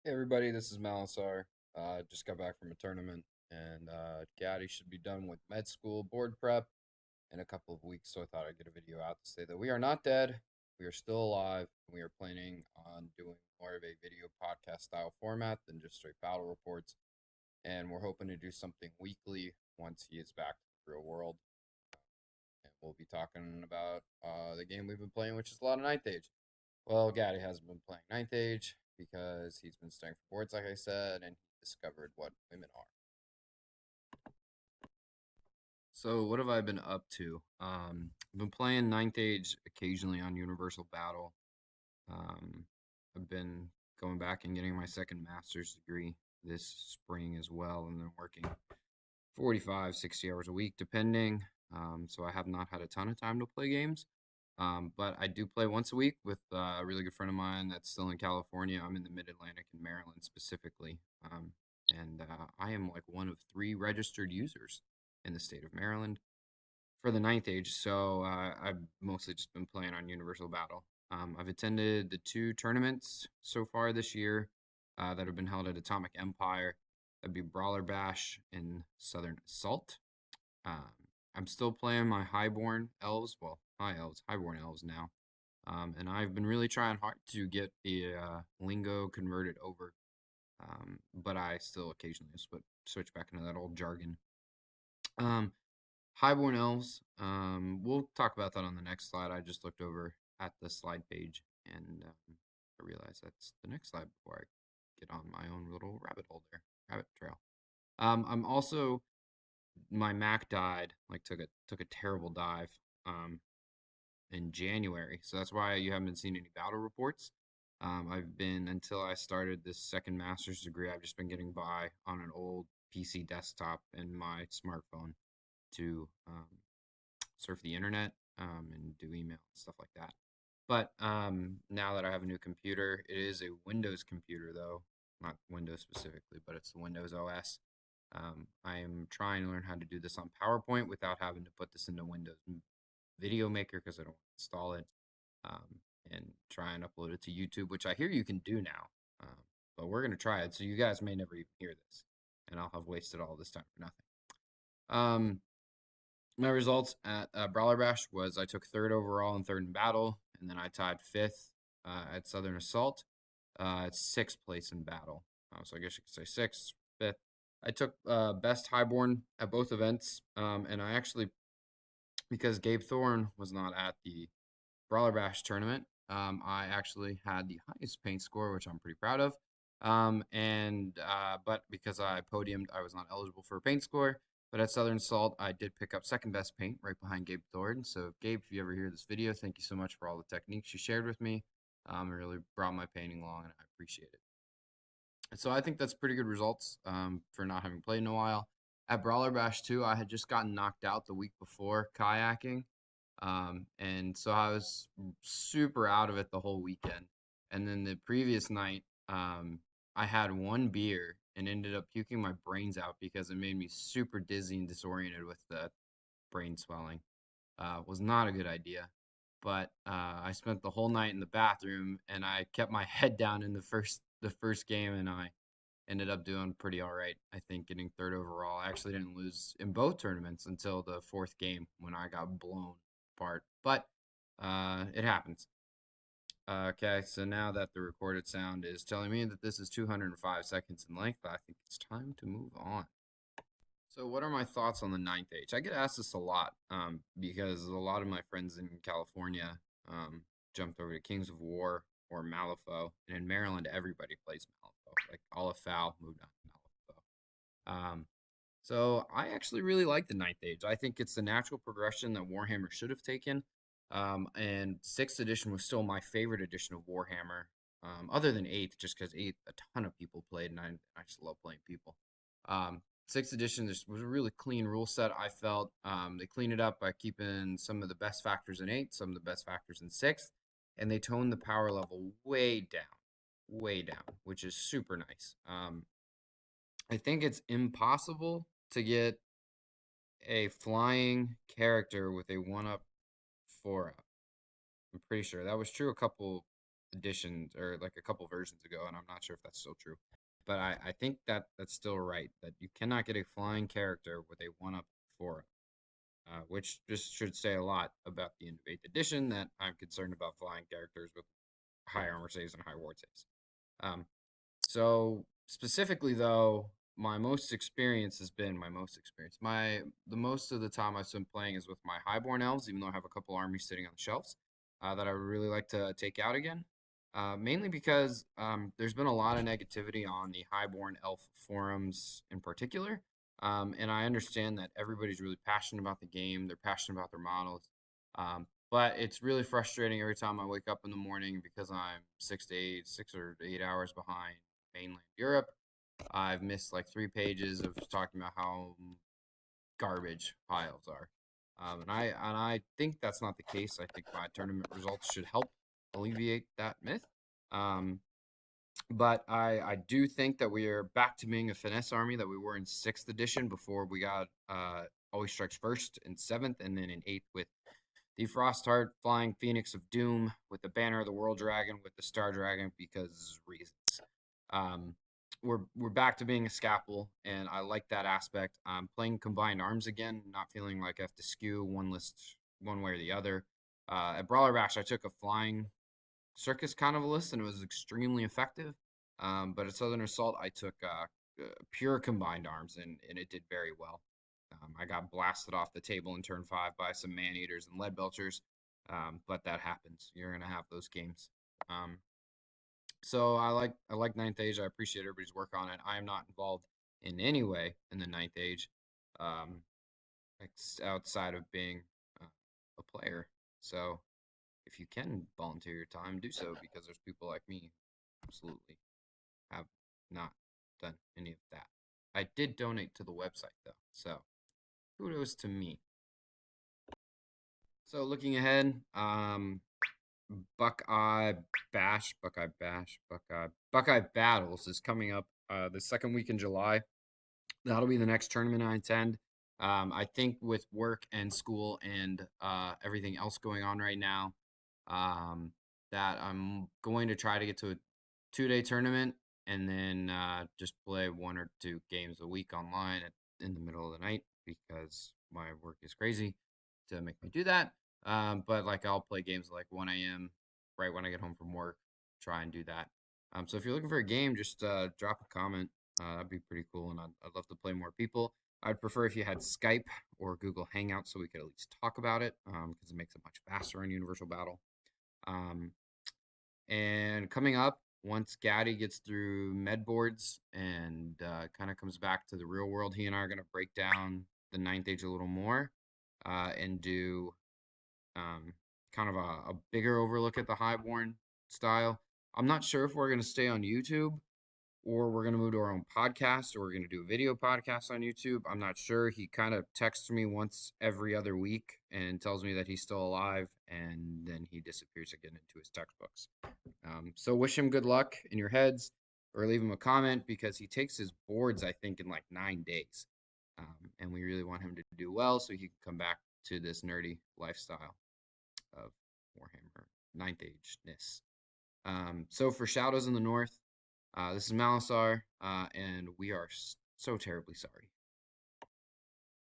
Hey everybody, this is Malossar. Just got back from a tournament, and Gatti should be done with med school board prep in a couple of weeks. So I thought I'd get a video out to say that we are not dead, we are still alive, and we are planning on doing more of a video podcast style format than just straight battle reports. And we're hoping to do something weekly once he is back to the real world. And we'll be talking about the game we've been playing, which is a lot of Ninth Age. Well, Gatti hasn't been playing Ninth Age because he's been studying for boards, like I said, and he discovered what women are. So, what have I been up to? I've been playing Ninth Age occasionally on Universal Battle. Um, I've been going back and getting my second master's degree this spring as well, and then working 45, 60 hours a week, depending. So, I have not had a ton of time to play games. But I do play once a week with a really good friend of mine that's still in California. I'm in the Mid Atlantic in Maryland specifically. And I am like one of three registered users in the state of Maryland for the Ninth Age. So I've mostly just been playing on Universal Battle. I've attended the two tournaments so far this year that have been held at Atomic Empire. That'd be Brawler Bash and Southern Assault. Um, I'm still playing my Highborn elves, well, high elves, Highborn elves now. And I've been really trying hard to get the lingo converted over, but I still occasionally switch back into that old jargon. Um, Highborn elves, we'll talk about that on the next slide. I just looked over at the slide page and I realized that's the next slide before I get on my own little rabbit hole there, rabbit trail. I'm also my Mac died, like took a terrible dive in January. So that's why you haven't been seeing any battle reports. I've been until I started this second master's degree, I've just been getting by on an old PC desktop and my smartphone to surf the internet and do email and stuff like that. But now that I have a new computer, it is a Windows computer though, not Windows specifically, but it's the Windows OS. I am trying to learn how to do this on PowerPoint without having to put this into Windows Video Maker because I don't install it, um, and try and upload it to YouTube, which I hear you can do now. But we're gonna try it, so you guys may never even hear this, and I'll have wasted all this time for nothing. Um, my results at Brawler Bash was I took third overall and third in battle, and then I tied fifth at Southern Assault. At sixth place in battle. So I guess you could say sixth, fifth. I took best highborn at both events, and I actually, because Gabe Thorne was not at the Brawler Bash tournament, I actually had the highest paint score, which I'm pretty proud of. But because I podiumed, I was not eligible for a paint score. But at Southern Salt, I did pick up second best paint right behind Gabe Thorne. So, Gabe, if you ever hear this video, thank you so much for all the techniques you shared with me. It really brought my painting along, and I appreciate it. So I think that's pretty good results for not having played in a while. At Brawler Bash 2, I had just gotten knocked out the week before kayaking. And so I was super out of it the whole weekend. And then the previous night, I had one beer and ended up puking my brains out because it made me super dizzy and disoriented with the brain swelling. Was not a good idea. But I spent the whole night in the bathroom and I kept my head down in the first game, and I ended up doing pretty all right. I think getting third overall. I actually didn't lose in both tournaments until the fourth game when I got blown apart. But it happens. Okay, so now that the recorded sound is telling me that this is 205 seconds in length, I think it's time to move on. So, what are my thoughts on the Ninth Age? I get asked this a lot because a lot of my friends in California jumped over to Kings of War or Malifaux, and in Maryland, everybody plays Malifaux. Like all of FAL moved on to Malifaux. So I actually really like the Ninth Age. I think it's the natural progression that Warhammer should have taken. And sixth edition was still my favorite edition of Warhammer, other than eighth, just because eighth a ton of people played, and I just love playing people. Sixth edition just was a really clean rule set. I felt they cleaned it up by keeping some of the best factors in eighth, some of the best factors in sixth, and they toned the power level way down, which is super nice. I think it's impossible to get a flying character with a 1-up 4-up. I'm pretty sure that was true a couple editions or like a couple versions ago, and I'm not sure if that's still true. But I think that that's still right, that you cannot get a flying character with a one up for, which just should say a lot about the end of 8th edition, that I'm concerned about flying characters with high armor saves and high ward saves. Um, so specifically though, my most experience. The most of the time I've been playing is with my highborn elves, even though I have a couple armies sitting on the shelves that I would really like to take out again. Mainly because there's been a lot of negativity on the highborn elf forums in particular. And I understand that everybody's really passionate about the game. They're passionate about their models. But it's really frustrating every time I wake up in the morning because I'm 6 or 8 hours behind mainland Europe. I've missed like 3 pages of talking about how garbage piles are. And I think that's not the case. I think my tournament results should help alleviate that myth. Um, but I do think that we are back to being a finesse army that we were in 6th edition before we got Always Strikes First in 7th, and then in 8th with the Frostheart Flying Phoenix of Doom, with the Banner of the World Dragon, with the Star Dragon, because reasons. Um, we're back to being a scalpel, and I like that aspect. Playing combined arms again, not feeling like I have to skew one list one way or the other. At Brawler Bash, I took a flying circus kind of a list, and it was extremely effective. But at Southern Assault, I took pure combined arms, and it did very well. I got blasted off the table in turn 5 by some man eaters and lead belchers, but that happens. You're gonna have those games. Um, so I like Ninth Age. I appreciate everybody's work on it. I am not involved in any way in the Ninth Age, um, outside of being uh, a player. So if you can volunteer your time, do so, because there's people like me who absolutely have not done any of that. I did donate to the website though, so kudos to me. So looking ahead, Buckeye Battles is coming up the second week in July. That'll be the next tournament I attend. I think with work and school and everything else going on right now, um, that I'm going to try to get to a 2-day tournament and then just play 1 or 2 games a week online in the middle of the night, because my work is crazy to make me do that. But like I'll play games like 1 a.m. right when I get home from work, try and do that. So if you're looking for a game, just drop a comment. That'd be pretty cool, and I'd love to play more people. I'd prefer if you had Skype or Google Hangouts so we could at least talk about it, because it makes it much faster on Universal Battle. Um, and coming up, once Gatti gets through med boards and kind of comes back to the real world, he and I are going to break down the Ninth Age a little more and do um, kind of a bigger overlook at the Highborn style. I'm not sure if we're going to stay on YouTube or we're going to move to our own podcast, or we're going to do a video podcast on YouTube. I'm not sure. He kind of texts me once every other week and tells me that he's still alive, and then he disappears again into his textbooks. So wish him good luck in your heads, or leave him a comment, because he takes his boards, I think, in like 9 days. And we really want him to do well so he can come back to this nerdy lifestyle of Warhammer Ninth Age ness. So for Shadows in the North, this is Malossar, and we are so terribly sorry.